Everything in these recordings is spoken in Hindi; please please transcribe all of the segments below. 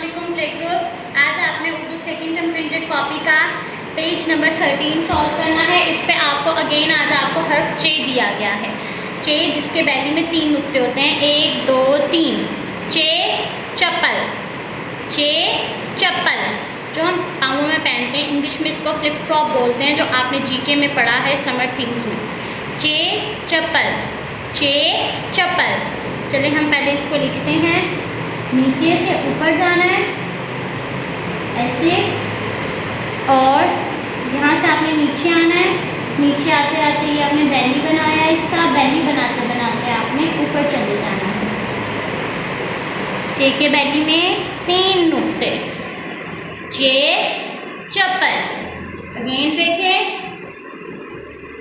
अस्सलामुअलैकुम प्ले ग्रुप। आज आपने Urdu second term printed copy का पेज नंबर 13 सॉल्व करना है। इस पे आपको अगेन आज आपको हर्फ चे दिया गया है। चे जिसके बैली में 3 नुक्ते होते हैं, 1 2 3। चे चप्पल, चे चप्पल जो हम पाँवों में पहनते हैं, इंग्लिश में इसको फ्लिप फ्लॉप बोलते हैं, जो आपने जीके में पढ़ा है समर थिंग्स में। चे चप्पल, चे चप्पल। चलिए हम पहले इसको लिखते हैं। नीचे से ऊपर जाना है ऐसे, और यहाँ से आपने नीचे आना है। नीचे आते आते ये आपने बैली बनाया है, इसका बैली बनाते बनाते आपने ऊपर चले जाना है। चे के बैली में 3 नुक्ते। चे चप्पल, अगेन देखें,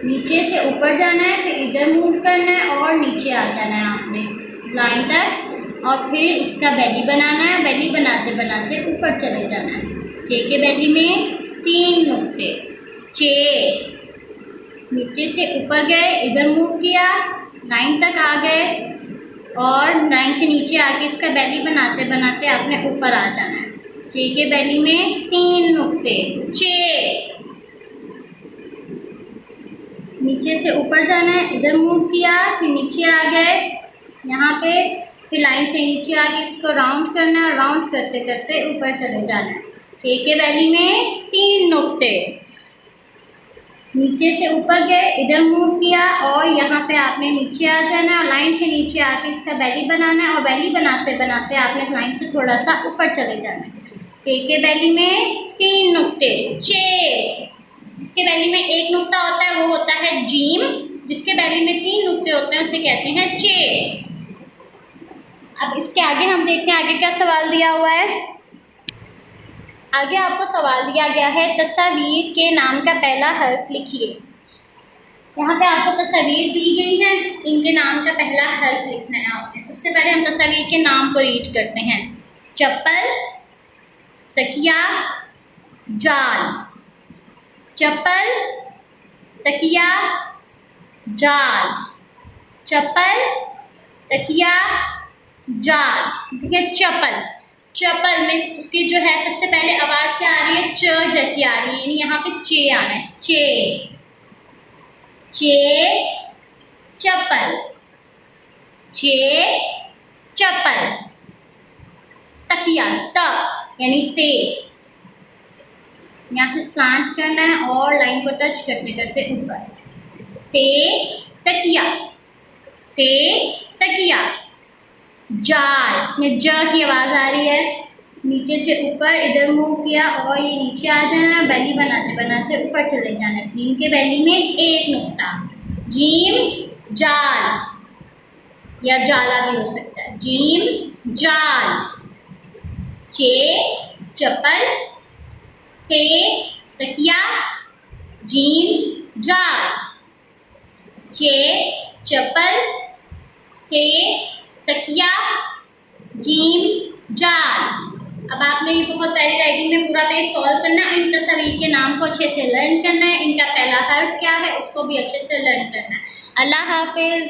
नीचे से ऊपर जाना है, फिर इधर मूव करना है और नीचे आ जाना है आपने लाइन तक, और फिर इसका बैली बनाना है। बैली बनाते बनाते ऊपर चले जाना है। चे के बैली में 3 नुक्ते। चे, नीचे से ऊपर गए, इधर मूव किया, लाइन तक आ गए, और लाइन से नीचे आके इसका बैली बनाते बनाते आपने ऊपर आ जाना है। चे के बैली में 3 नुक्ते। चे, नीचे से ऊपर जाना है, इधर मूव किया, फिर नीचे आ गए यहाँ पे, फिर लाइन से नीचे आके इसको राउंड करना है, और राउंड करते करते ऊपर चले जाना है। चे के बैली में 3 नुक्ते। नीचे से ऊपर गए, इधर मूव किया, और यहाँ पे आपने नीचे आ जाना है, और लाइन से नीचे आके इसका बैली बनाना है, और बैली बनाते बनाते आपने लाइन से थोड़ा सा ऊपर चले जाना है। चे के बैली में 3 नुक्ते। चे, जिसके बैली में 1 नुक्ता होता है वो होता है जीम, जिसके बैली में 3 नुक्ते होते हैं उसे कहते हैं चे। अब इसके आगे हम देखते हैं आगे क्या सवाल दिया हुआ है। आगे आपको सवाल दिया गया है, तस्वीर के नाम का पहला हर्फ लिखिए। यहाँ पे आपको तस्वीर दी गई है, इनके नाम का पहला हर्फ लिखना है आपने। सबसे पहले हम तस्वीर के नाम को रीड करते हैं। चप्पल, तकिया, जाल। चप्पल, तकिया, जाल। चप्पल, तकिया, जाल। ठीक है, चप्पल। चप्पल में इसकी जो है सबसे पहले आवाज़ क्या आ रही है, च जैसी आ रही है, यानी यहाँ पे चे आना है। चे, चे चप्पल, चे चप्पल। तकिया, त यानी ते, यहाँ से सांच करना है और लाइन को टच करते करते ऊपर। ते तकिया, ते तकिया। जाल, इसमें ज की आवाज़ आ रही है, नीचे से ऊपर, इधर मूव किया और ये नीचे आ जाना, बैली बनाते बनाते ऊपर चले जाना। जीम के बैली में 1 नुक्ता। जीम जाल या जाला भी हो सकता है। जीम जाल। चे चप्पल, ते तकिया, जीम जाल। चे चप्पल, ते तकिया, जीम जाल। अब आपने ये बहुत प्यारी राइटिंग में पूरा पेज सॉल्व करना है। इन तस्वीर के नाम को अच्छे से लर्न करना है, इनका पहला हर्फ क्या है उसको भी अच्छे से लर्न करना है। अल्लाह हाफिज़।